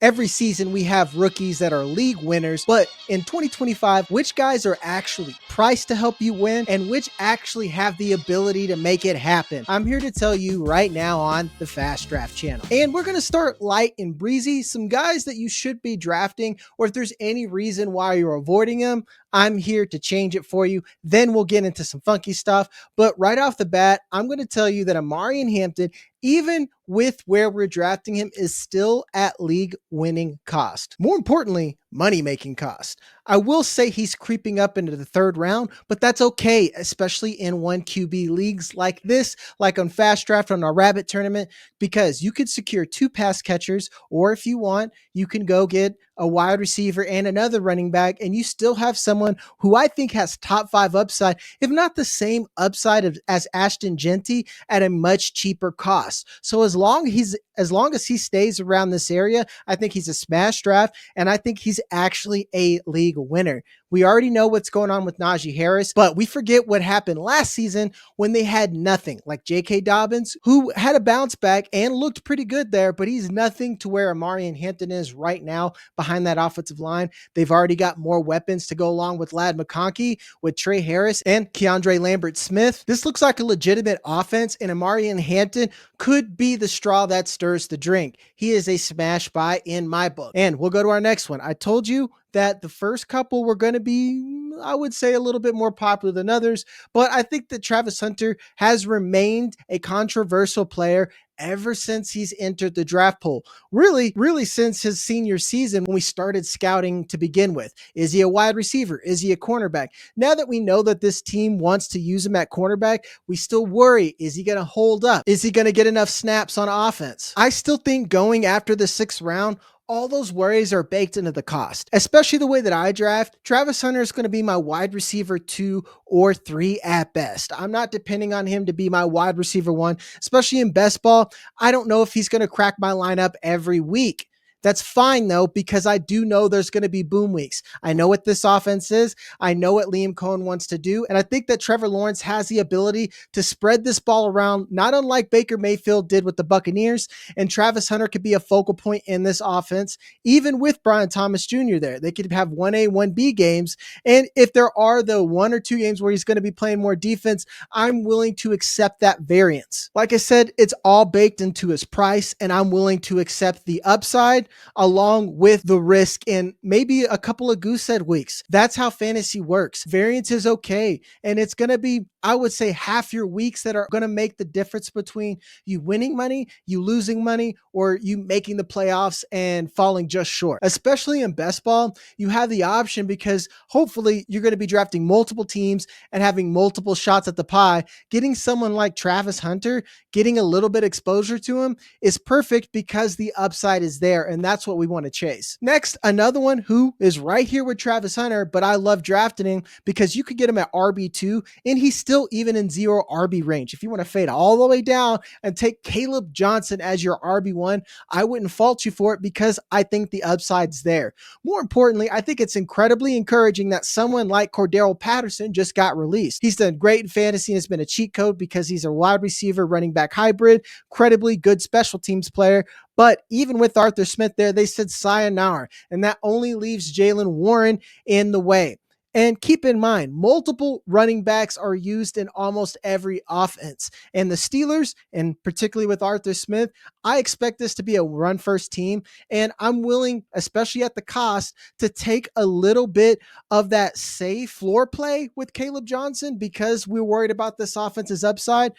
Every season we have rookies that are league winners, but in 2025, which guys are actually priced to help you win and which actually have the ability to make it happen? I'm here to tell you right now on the Fast Draft channel. And we're going to start light and breezy, some guys that you should be drafting, or if there's any reason why you're avoiding them, I'm here to change it for you. Then we'll get into some funky stuff. But right off the bat, I'm going to tell you that Omarion Hampton, even with where we're drafting him, is still at league winning cost. More importantly, money making cost. I will say he's creeping up into the third round, but that's okay, especially in 1QB leagues like this, like on Fast Draft on our Rabbit tournament, because you could secure 2 pass catchers, or if you want, you can go get a wide receiver and another running back, and you still have someone who I think has top 5 upside, if not the same upside as Ashton Genty, at a much cheaper cost. So as long as he stays around this area, I think he's a smash draft, and I think he's actually a league winner. We already know what's going on with Najee Harris, but we forget what happened last season when they had nothing, like J.K. Dobbins, who had a bounce back and looked pretty good there, but he's nothing to where Omarion Hampton is right now behind that offensive line. They've already got more weapons to go along with Ladd McConkey, with Trey Harris, and Keandre Lambert-Smith. This looks like a legitimate offense, and Omarion Hampton could be the straw that stirs the drink. He is a smash buy in my book. And we'll go to our next one. I told you that the first couple were going to be, I would say, a little bit more popular than others, but I think that Travis Hunter has remained a controversial player ever since he's entered the draft pool. Really since his senior season when we started scouting to begin with. Is he a wide receiver? Is he a cornerback? Now that we know that this team wants to use him at cornerback, we still worry, is he going to hold up? Is he going to get enough snaps on offense? I still think going after the 6th round, all those worries are baked into the cost, especially the way that I draft. Travis Hunter is going to be my wide receiver 2 or 3 at best. I'm not depending on him to be my wide receiver 1, especially in best ball. I don't know if he's going to crack my lineup every week. That's fine though, because I do know there's going to be boom weeks. I know what this offense is. I know what Liam Cohen wants to do. And I think that Trevor Lawrence has the ability to spread this ball around, not unlike Baker Mayfield did with the Buccaneers. And Travis Hunter could be a focal point in this offense, even with Brian Thomas Jr. there. They could have 1A, 1B games. And if there are the 1 or 2 games where he's going to be playing more defense, I'm willing to accept that variance. Like I said, it's all baked into his price, and I'm willing to accept the upside along with the risk and maybe a couple of goose egg weeks. That's how fantasy works. Variance is okay. And it's going to be, I would say, half your weeks that are going to make the difference between you winning money, you losing money, or you making the playoffs and falling just short. Especially in best ball, you have the option because hopefully you're going to be drafting multiple teams and having multiple shots at the pie. Getting someone like Travis Hunter, getting a little bit exposure to him is perfect because the upside is there. And that's what we want to chase. Next, another one who is right here with Travis Hunter, but I love drafting him because you could get him at RB2 and he's still even in 0 RB range. If you want to fade all the way down and take Kaleb Johnson as your RB1, I wouldn't fault you for it because I think the upside's there. More importantly, I think it's incredibly encouraging that someone like Cordero Patterson just got released. He's done great in fantasy and has been a cheat code because he's a wide receiver running back hybrid, incredibly good special teams player. But even with Arthur Smith there, they said sayonara, and that only leaves Jaylen Warren in the way. And keep in mind, multiple running backs are used in almost every offense. And the Steelers, and particularly with Arthur Smith, I expect this to be a run-first team. And I'm willing, especially at the cost, to take a little bit of that safe floor play with Kaleb Johnson because we're worried about this offense's upside.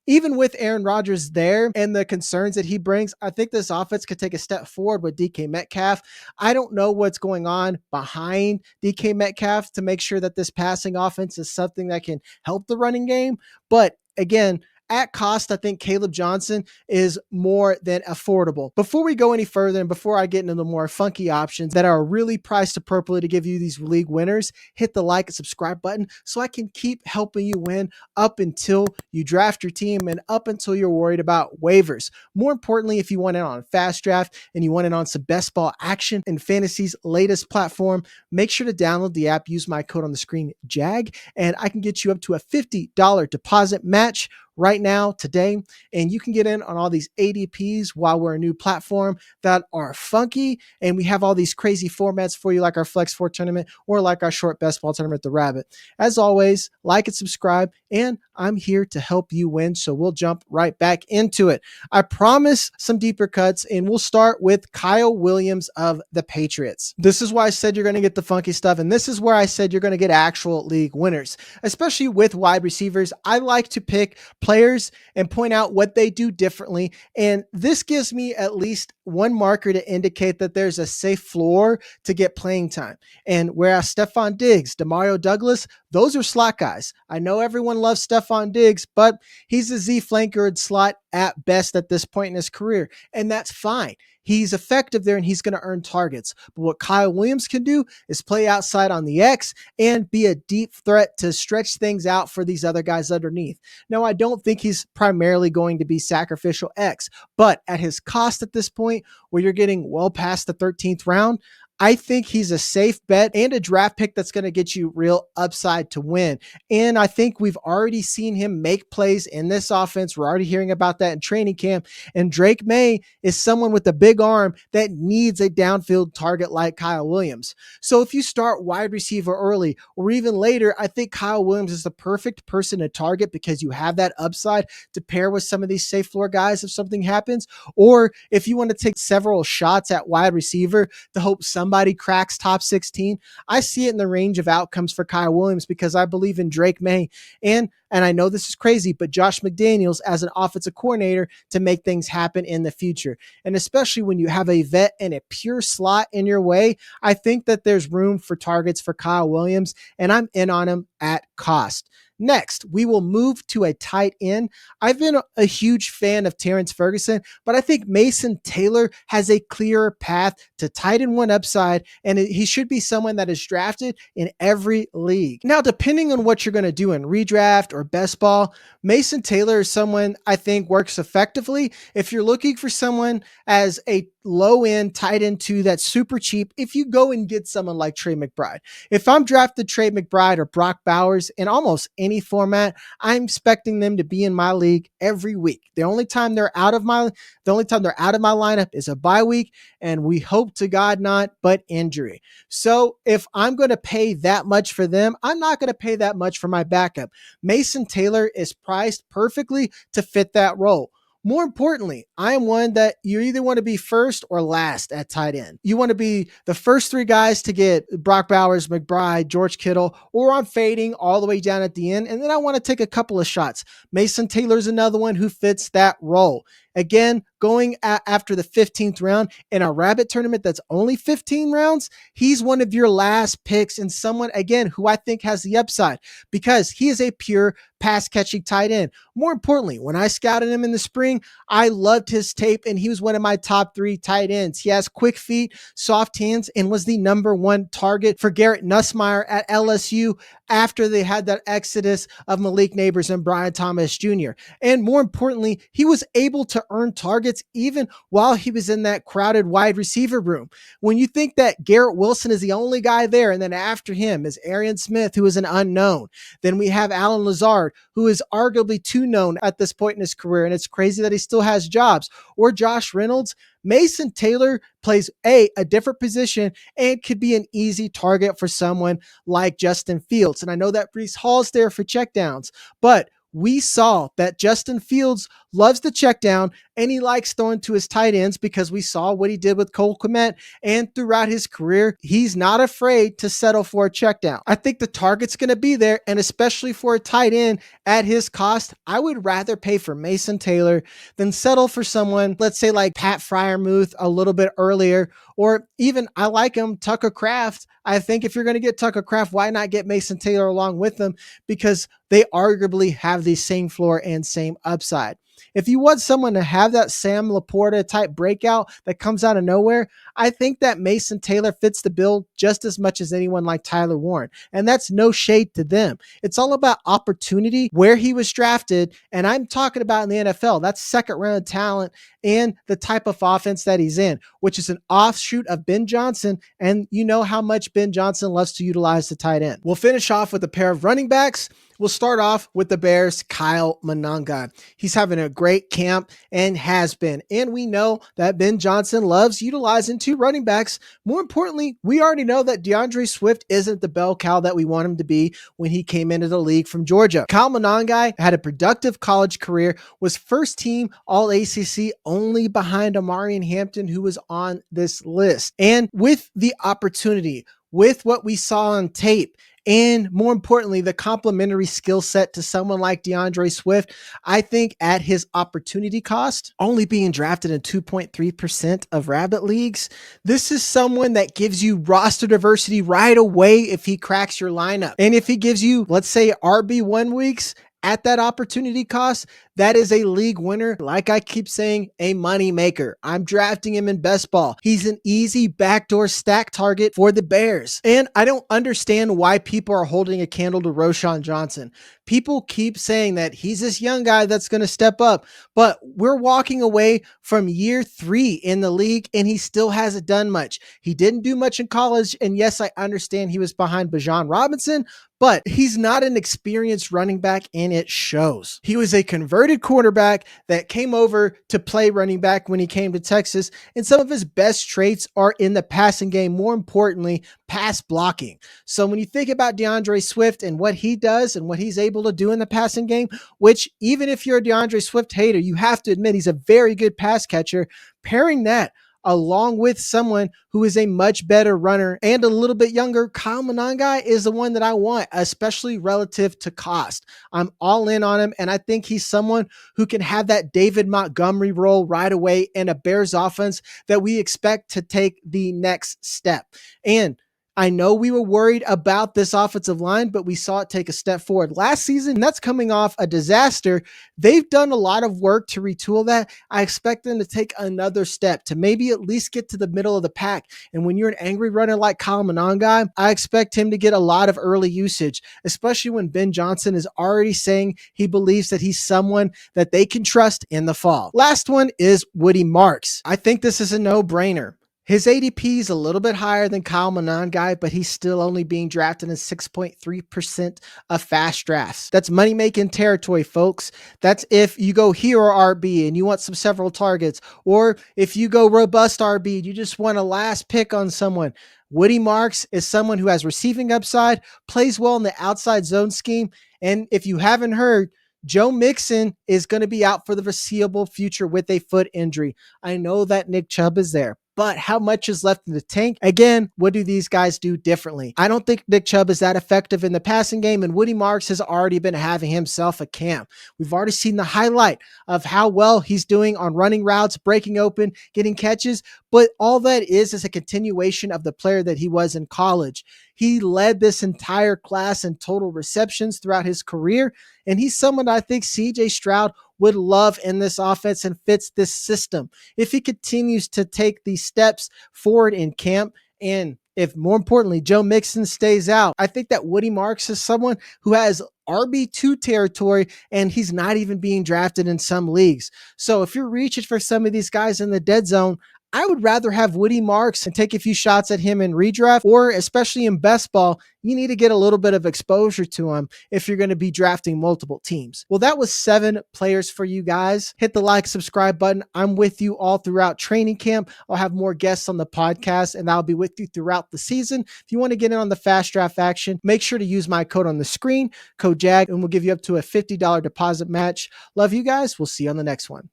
Even with Aaron Rodgers there and the concerns that he brings, I think this offense could take a step forward with DK Metcalf. I don't know what's going on behind DK Metcalf to make sure that this passing offense is something that can help the running game. But again, at cost, I think Kaleb Johnson is more than affordable. Before we go any further and before I get into the more funky options that are really priced appropriately to give you these league winners, hit the like and subscribe button so I can keep helping you win up until you draft your team and up until you're worried about waivers. More importantly, if you want in on Fast Draft and you want in on some best ball action in fantasy's latest platform, make sure to download the app, use my code on the screen, JAG, and I can get you up to a $50 deposit match right now, today, and you can get in on all these ADPs while we're a new platform that are funky. And we have all these crazy formats for you, like our Flex 4 tournament or like our short best ball tournament, the Rabbit. As always, like and subscribe, and I'm here to help you win. So we'll jump right back into it. I promise some deeper cuts, and we'll start with Kyle Williams of the Patriots. This is why I said you're going to get the funky stuff, and this is where I said you're going to get actual league winners, especially with wide receivers. I like to pick players and point out what they do differently, and this gives me at least one marker to indicate that there's a safe floor to get playing time. And whereas Stephon Diggs, Demario Douglas, those are slot guys. I know everyone loves Stephon Diggs, but he's a Z flanker slot at best at this point in his career, and that's fine. He's effective there and he's going to earn targets. But what Kyle Williams can do is play outside on the X and be a deep threat to stretch things out for these other guys underneath. Now, I don't think he's primarily going to be sacrificial X, but at his cost at this point, where you're getting well past the 13th round, I think he's a safe bet and a draft pick that's going to get you real upside to win. And I think we've already seen him make plays in this offense. We're already hearing about that in training camp. And Drake May is someone with a big arm that needs a downfield target like Kyle Williams. So if you start wide receiver early or even later, I think Kyle Williams is the perfect person to target because you have that upside to pair with some of these safe floor guys if something happens. Or if you want to take several shots at wide receiver to hope somebody cracks top 16, I see it in the range of outcomes for Kyle Williams because I believe in Drake May and I know this is crazy, but Josh McDaniels as an offensive coordinator to make things happen in the future. And especially when you have a vet and a pure slot in your way, I think that there's room for targets for Kyle Williams, and I'm in on him at cost. Next, we will move to a tight end. I've been a huge fan of Terrence Ferguson, but I think Mason Taylor has a clearer path to tight end one upside, and he should be someone that is drafted in every league. Now, depending on what you're going to do in redraft or best ball, Mason Taylor is someone I think works effectively. If you're looking for someone as a low end tight end two that's super cheap, if you go and get someone like Trey McBride. If I'm drafted Trey McBride or Brock Bowers in almost any format, I'm expecting them to be in my league every week. The only time they're out of my lineup is a bye week, and we hope to God not, but injury. So if I'm going to pay that much for them, I'm not going to pay that much for my backup. Mason Taylor is priced perfectly to fit that role. More importantly, I am one that you either want to be first or last at tight end. You want to be the first three guys to get Brock Bowers, McBride, George Kittle, or I'm fading all the way down at the end. And then I want to take a couple of shots. Mason Taylor's another one who fits that role. Again, going after the 15th round in a rabbit tournament that's only 15 rounds, he's one of your last picks and someone, again, who I think has the upside because he is a pure pass-catching tight end. More importantly, when I scouted him in the spring, I loved his tape, and he was one of my top 3 tight ends. He has quick feet, soft hands, and was the number 1 target for Garrett Nussmeier at LSU after they had that exodus of Malik Neighbors and Brian Thomas Jr. And more importantly, he was able to earn targets even while he was in that crowded wide receiver room. When you think that Garrett Wilson is the only guy there, and then after him is Arian Smith, who is an unknown. Then we have Alan Lazard, who is arguably too known at this point in his career, and it's crazy that he still has jobs. Or Josh Reynolds. Mason Taylor plays a different position and could be an easy target for someone like Justin Fields. And I know that Breece Hall's there for checkdowns, but we saw that Justin Fields loves the check down and he likes throwing to his tight ends because we saw what he did with Cole Kmet, and throughout his career, he's not afraid to settle for a check down. I think the target's going to be there, and especially for a tight end at his cost, I would rather pay for Mason Taylor than settle for someone, let's say like Pat Freiermuth a little bit earlier, or even I like him, Tucker Kraft. I think if you're going to get Tucker Kraft, why not get Mason Taylor along with them? Because they arguably have the same floor and same upside. If you want someone to have that Sam Laporta type breakout that comes out of nowhere, I think that Mason Taylor fits the bill just as much as anyone like Tyler Warren. And that's no shade to them. It's all about opportunity, where he was drafted. And I'm talking about in the NFL, that's second round talent and the type of offense that he's in, which is an offshoot of Ben Johnson. And you know how much Ben Johnson loves to utilize the tight end. We'll finish off with a pair of running backs. We'll start off with the Bears' Kyle Monangai. He's having a great camp and has been. And we know that Ben Johnson loves utilizing two running backs. More importantly, we already know that DeAndre Swift isn't the bell cow that we want him to be when he came into the league from Georgia. Kyle Monangai had a productive college career, was first team All ACC only behind Omarion Hampton, who was on this list. And with the opportunity, with what we saw on tape, and more importantly, the complementary skill set to someone like DeAndre Swift, I think at his opportunity cost, only being drafted in 2.3% of Rabbit leagues, this is someone that gives you roster diversity right away if he cracks your lineup. And if he gives you, let's say, RB1 weeks, at that opportunity cost, that is a league winner. Like I keep saying, a money maker. I'm drafting him in best ball. He's an easy backdoor stack target for the Bears. And I don't understand why people are holding a candle to Roschon Johnson. People keep saying that he's this young guy that's going to step up, but we're walking away from year 3 in the league and he still hasn't done much. He didn't do much in college. And yes, I understand he was behind Bijan Robinson, but he's not an experienced running back and it shows. He was a converted quarterback that came over to play running back when he came to Texas, and some of his best traits are in the passing game, more importantly, pass blocking. So when you think about DeAndre Swift and what he does and what he's able to do in the passing game, which even if you're a DeAndre Swift hater, you have to admit he's a very good pass catcher, pairing that along with someone who is a much better runner and a little bit younger, Kyle Monangai is the one that I want, especially relative to cost. I'm all in on him, and I think he's someone who can have that David Montgomery role right away in a Bears offense that we expect to take the next step. And I know we were worried about this offensive line, but we saw it take a step forward last season, and that's coming off a disaster. They've done a lot of work to retool that. I expect them to take another step to maybe at least get to the middle of the pack. And when you're an angry runner like Kyle Monangai, I expect him to get a lot of early usage, especially when Ben Johnson is already saying he believes that he's someone that they can trust in the fall. Last one is Woody Marks. I think this is a no-brainer. His ADP is a little bit higher than Kyle Monangai, but he's still only being drafted in 6.3% of fast drafts. That's money-making territory, folks. That's if you go hero RB and you want some several targets, or if you go robust RB and you just want a last pick on someone. Woody Marks is someone who has receiving upside, plays well in the outside zone scheme, and if you haven't heard, Joe Mixon is going to be out for the foreseeable future with a foot injury. I know that Nick Chubb is there, but how much is left in the tank? Again, what do these guys do differently? I don't think Nick Chubb is that effective in the passing game, and Woody Marks has already been having himself a camp. We've already seen the highlight of how well he's doing on running routes, breaking open, getting catches, but all that is a continuation of the player that he was in college. He led this entire class in total receptions throughout his career, and he's someone I think CJ Stroud would love in this offense and fits this system. If he continues to take these steps forward in camp, and if more importantly, Joe Mixon stays out, I think that Woody Marks is someone who has RB2 territory, and he's not even being drafted in some leagues. So if you're reaching for some of these guys in the dead zone, I would rather have Woody Marks and take a few shots at him in redraft, or especially in best ball, you need to get a little bit of exposure to him if you're going to be drafting multiple teams. Well, that was 7 players for you guys. Hit the like, subscribe button. I'm with you all throughout training camp. I'll have more guests on the podcast, and I'll be with you throughout the season. If you want to get in on the fast draft action, make sure to use my code on the screen, code JAG, and we'll give you up to a $50 deposit match. Love you guys. We'll see you on the next one.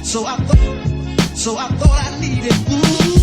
So I thought I needed.